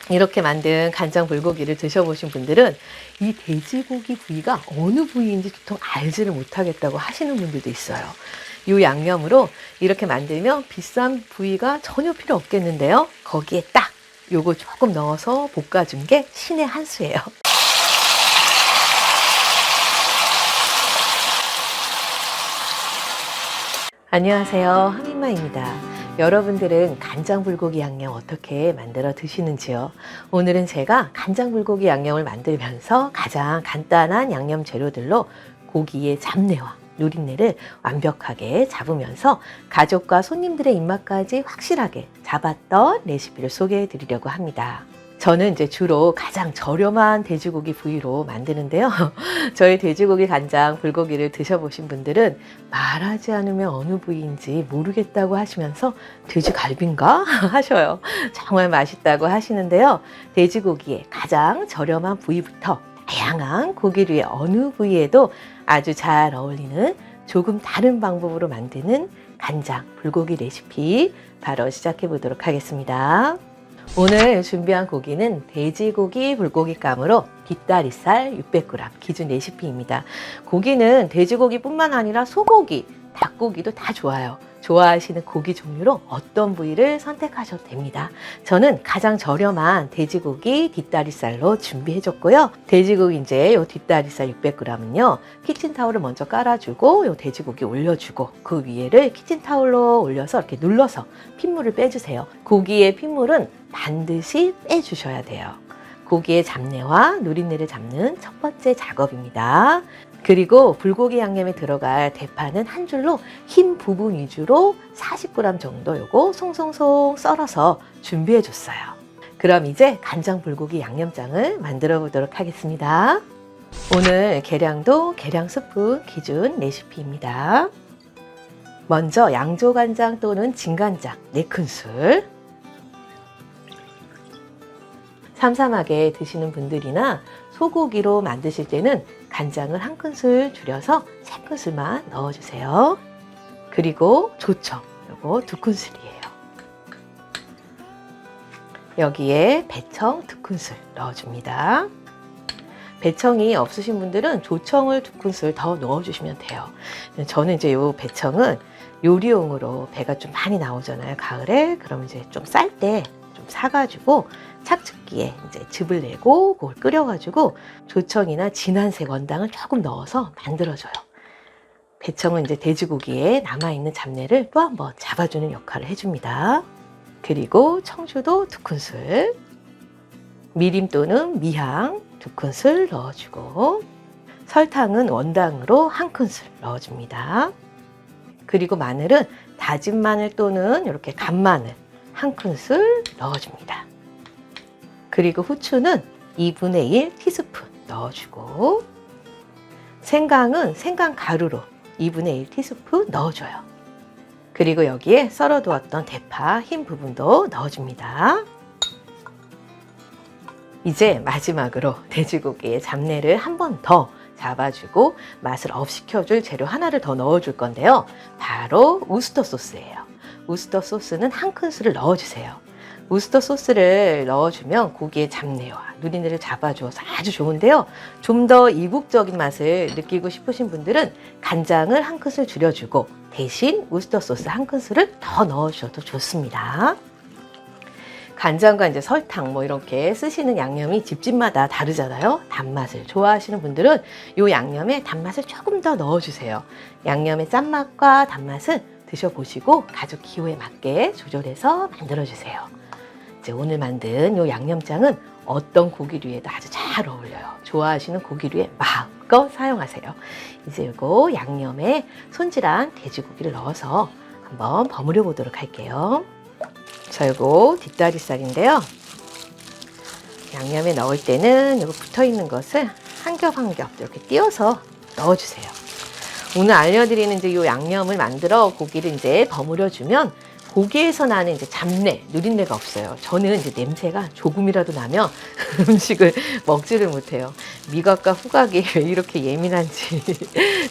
이렇게 만든 간장 불고기를 드셔보신 분들은 이 돼지고기 부위가 어느 부위인지 도통 알지를 못하겠다고 하시는 분들도 있어요. 이 양념으로 이렇게 만들면 비싼 부위가 전혀 필요 없겠는데요. 거기에 딱 요거 조금 넣어서 볶아준 게 신의 한 수예요. 안녕하세요, 하민마입니다. 여러분들은 간장 불고기 양념 어떻게 만들어 드시는지요? 오늘은 제가 간장 불고기 양념을 만들면서 가장 간단한 양념 재료들로 고기의 잡내와 누린내를 완벽하게 잡으면서 가족과 손님들의 입맛까지 확실하게 잡았던 레시피를 소개해 드리려고 합니다. 저는 이제 주로 가장 저렴한 돼지고기 부위로 만드는데요. 저희 돼지고기 간장 불고기를 드셔보신 분들은 말하지 않으면 어느 부위인지 모르겠다고 하시면서 돼지갈비인가? 하셔요. 정말 맛있다고 하시는데요. 돼지고기의 가장 저렴한 부위부터 다양한 고기류의 어느 부위에도 아주 잘 어울리는 조금 다른 방법으로 만드는 간장 불고기 레시피 바로 시작해 보도록 하겠습니다. 오늘 준비한 고기는 돼지고기 불고기감으로 뒷다리살 600g 기준 레시피입니다. 고기는 돼지고기뿐만 아니라 소고기, 닭고기도 다 좋아요. 좋아하시는 고기 종류로 어떤 부위를 선택하셔도 됩니다. 저는 가장 저렴한 돼지고기 뒷다리살로 준비해줬고요. 돼지고기 이제 요 뒷다리살 600g은요. 키친타올을 먼저 깔아주고 요 돼지고기 올려주고 그 위에를 키친타올로 올려서 이렇게 눌러서 핏물을 빼주세요. 고기의 핏물은 반드시 빼주셔야 돼요. 고기의 잡내와 누린내를 잡는 첫 번째 작업입니다. 그리고 불고기 양념에 들어갈 대파는 한 줄로 흰 부분 위주로 40g 정도 요거 송송송 썰어서 준비해 줬어요. 그럼 이제 간장 불고기 양념장을 만들어 보도록 하겠습니다. 오늘 계량도 계량 스푼 기준 레시피입니다. 먼저 양조간장 또는 진간장 4큰술, 삼삼하게 드시는 분들이나 소고기로 만드실 때는 간장을 1큰술 줄여서 3큰술만 넣어주세요. 그리고 조청, 요거 2큰술이에요. 여기에 배청 2큰술 넣어줍니다. 배청이 없으신 분들은 조청을 2큰술 더 넣어주시면 돼요. 저는 이제 요 배청은 요리용으로 배가 좀 많이 나오잖아요, 가을에. 그럼 이제 좀 쌀 때 좀 사가지고 착즙기에 이제 즙을 내고 그걸 끓여가지고 조청이나 진한색 원당을 조금 넣어서 만들어줘요. 배청은 이제 돼지고기에 남아있는 잡내를 또 한 번 잡아주는 역할을 해줍니다. 그리고 청주도 2큰술, 미림 또는 미향 2큰술 넣어주고, 설탕은 원당으로 1큰술 넣어줍니다. 그리고 마늘은 다진 마늘 또는 이렇게 간마늘 1큰술 넣어줍니다. 그리고 후추는 2분의 1 티스푼 넣어주고, 생강은 생강 가루로 2분의 1 티스푼 넣어줘요. 그리고 여기에 썰어두었던 대파 흰 부분도 넣어줍니다. 이제 마지막으로 돼지고기의 잡내를 한 번 더 잡아주고 맛을 업시켜줄 재료 하나를 더 넣어줄 건데요. 바로 우스터 소스예요. 우스터 소스는 1큰술을 넣어주세요. 우스터 소스를 넣어주면 고기의 잡내와 누린내를 잡아줘서 아주 좋은데요. 좀 더 이국적인 맛을 느끼고 싶으신 분들은 간장을 1큰술 줄여주고 대신 우스터 소스 1큰술을 더 넣어주셔도 좋습니다. 간장과 이제 설탕 뭐 이렇게 쓰시는 양념이 집집마다 다르잖아요. 단맛을 좋아하시는 분들은 이 양념에 단맛을 조금 더 넣어주세요. 양념의 짠맛과 단맛은 드셔보시고 가족 기호에 맞게 조절해서 만들어주세요. 이제 오늘 만든 이 양념장은 어떤 고기류에도 아주 잘 어울려요. 좋아하시는 고기류에 마음껏 사용하세요. 이제 이거 양념에 손질한 돼지고기를 넣어서 한번 버무려 보도록 할게요. 자, 이거 뒷다리살인데요. 양념에 넣을 때는 이거 붙어 있는 것을 한 겹 한 겹 이렇게 띄어서 넣어주세요. 오늘 알려드리는 이제 이 양념을 만들어 고기를 이제 버무려 주면 고기에서 나는 이제 잡내, 누린내가 없어요. 저는 이제 냄새가 조금이라도 나면 음식을 먹지를 못해요. 미각과 후각이 왜 이렇게 예민한지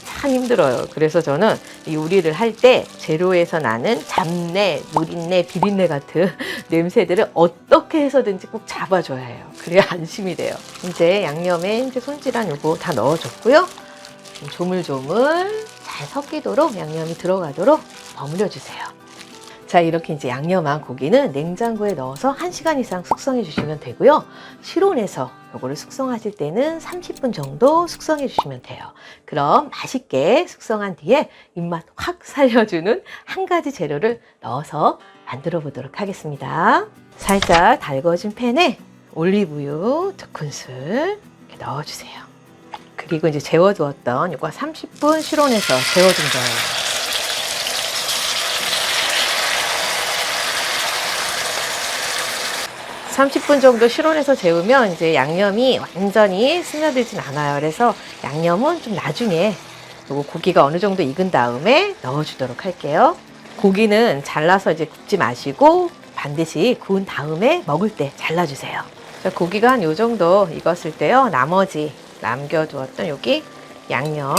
참 힘들어요. 그래서 저는 요리를 할 때 재료에서 나는 잡내, 누린내, 비린내 같은 냄새들을 어떻게 해서든지 꼭 잡아줘야 해요. 그래야 안심이 돼요. 이제 양념에 이제 손질한 요거 다 넣어줬고요. 좀 조물조물 잘 섞이도록 양념이 들어가도록 버무려 주세요. 자, 이렇게 이제 양념한 고기는 냉장고에 넣어서 1시간 이상 숙성해 주시면 되고요. 실온에서 요거를 숙성하실 때는 30분 정도 숙성해 주시면 돼요. 그럼 맛있게 숙성한 뒤에 입맛 확 살려주는 한 가지 재료를 넣어서 만들어 보도록 하겠습니다. 살짝 달궈진 팬에 올리브유 2큰술 이렇게 넣어주세요. 그리고 이제 재워두었던 요거 30분 실온에서 재워둔 거예요. 30분 정도 실온에서 재우면 이제 양념이 완전히 스며들진 않아요. 그래서 양념은 좀 나중에 요거 고기가 어느 정도 익은 다음에 넣어주도록 할게요. 고기는 잘라서 이제 굽지 마시고 반드시 구운 다음에 먹을 때 잘라주세요. 자, 고기가 한 요 정도 익었을 때요. 나머지 남겨두었던 여기 양념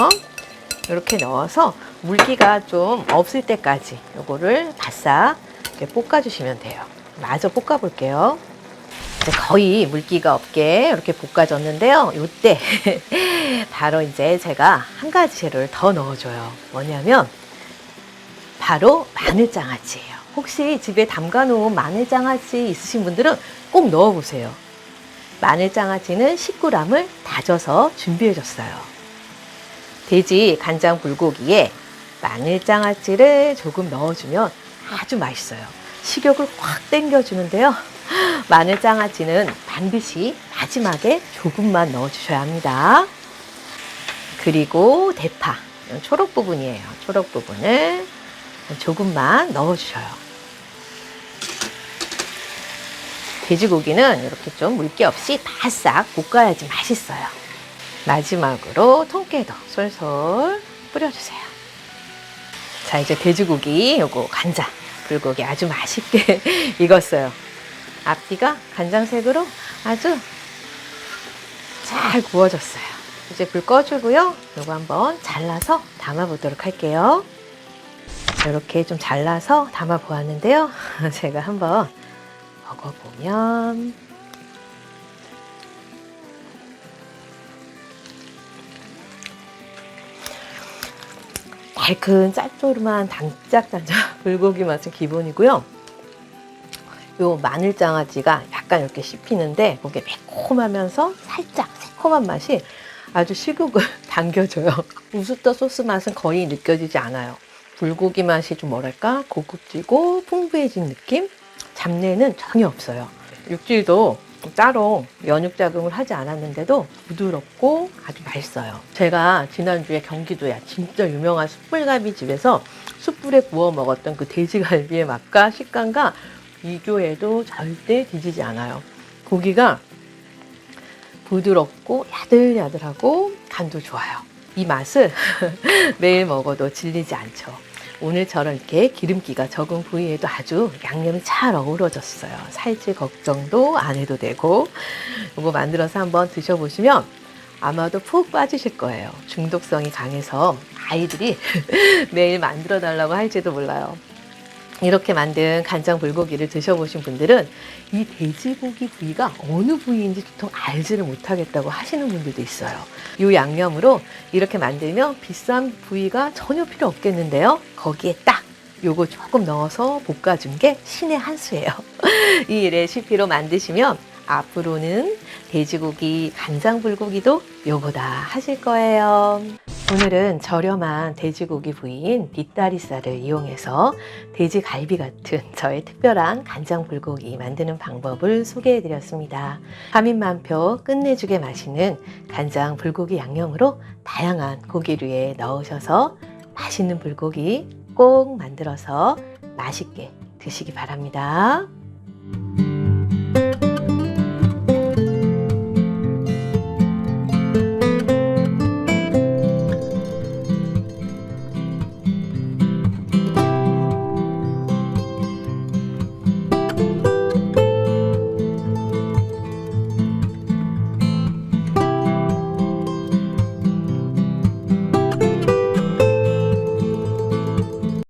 이렇게 넣어서 물기가 좀 없을 때까지 요거를 바싹 이렇게 볶아주시면 돼요. 마저 볶아볼게요. 거의 물기가 없게 이렇게 볶아졌는데요. 이때 바로 이제 제가 한 가지 재료를 더 넣어줘요. 뭐냐면 바로 마늘장아찌예요. 혹시 집에 담가놓은 마늘장아찌 있으신 분들은 꼭 넣어보세요. 마늘장아찌는 10g을 다져서 준비해줬어요. 돼지 간장 불고기에 마늘장아찌를 조금 넣어주면 아주 맛있어요. 식욕을 확 땡겨주는데요. 마늘장아찌는 반드시 마지막에 조금만 넣어주셔야 합니다. 그리고 대파, 초록 부분이에요. 초록 부분을 조금만 넣어주셔요. 돼지고기는 이렇게 좀 물기 없이 바싹 볶아야지 맛있어요. 마지막으로 통깨도 솔솔 뿌려주세요. 자, 이제 돼지고기 요거 간장 불고기 아주 맛있게 익었어요. 앞뒤가 간장색으로 아주 잘 구워졌어요. 이제 불 꺼주고요. 요거 한번 잘라서 담아 보도록 할게요. 이렇게 좀 잘라서 담아 보았는데요. 제가 한번 먹어보면 달큰 짭조름한 단짝단짝 불고기 맛은 기본이고요. 요 마늘장아찌가 약간 이렇게 씹히는데 그게 매콤하면서 살짝 새콤한 맛이 아주 식욕을 당겨줘요. 우스터 소스 맛은 거의 느껴지지 않아요. 불고기 맛이 좀 뭐랄까 고급지고 풍부해진 느낌? 잡내는 전혀 없어요. 육질도 따로 연육 자금을 하지 않았는데도 부드럽고 아주 맛있어요. 제가 지난주에 경기도에 진짜 유명한 숯불갈비 집에서 숯불에 구워 먹었던 그 돼지갈비의 맛과 식감과 비교해도 절대 뒤지지 않아요. 고기가 부드럽고 야들야들하고 간도 좋아요. 이 맛을 매일 먹어도 질리지 않죠. 오늘처럼 이렇게 기름기가 적은 부위에도 아주 양념이 잘 어우러졌어요. 살찔 걱정도 안 해도 되고 이거 만들어서 한번 드셔보시면 아마도 푹 빠지실 거예요. 중독성이 강해서 아이들이 매일 만들어 달라고 할지도 몰라요. 이렇게 만든 간장 불고기를 드셔보신 분들은 이 돼지고기 부위가 어느 부위인지 도통 알지를 못하겠다고 하시는 분들도 있어요. 이 양념으로 이렇게 만들면 비싼 부위가 전혀 필요 없겠는데요. 거기에 딱 요거 조금 넣어서 볶아준 게 신의 한 수예요. 이 레시피로 만드시면 앞으로는 돼지고기 간장 불고기도 요거다 하실 거예요. 오늘은 저렴한 돼지고기 부위인 뒷다리살을 이용해서 돼지갈비 같은 저의 특별한 간장 불고기 만드는 방법을 소개해 드렸습니다. 한입만표 끝내주게 맛있는 간장 불고기 양념으로 다양한 고기류에 넣으셔서 맛있는 불고기 꼭 만들어서 맛있게 드시기 바랍니다.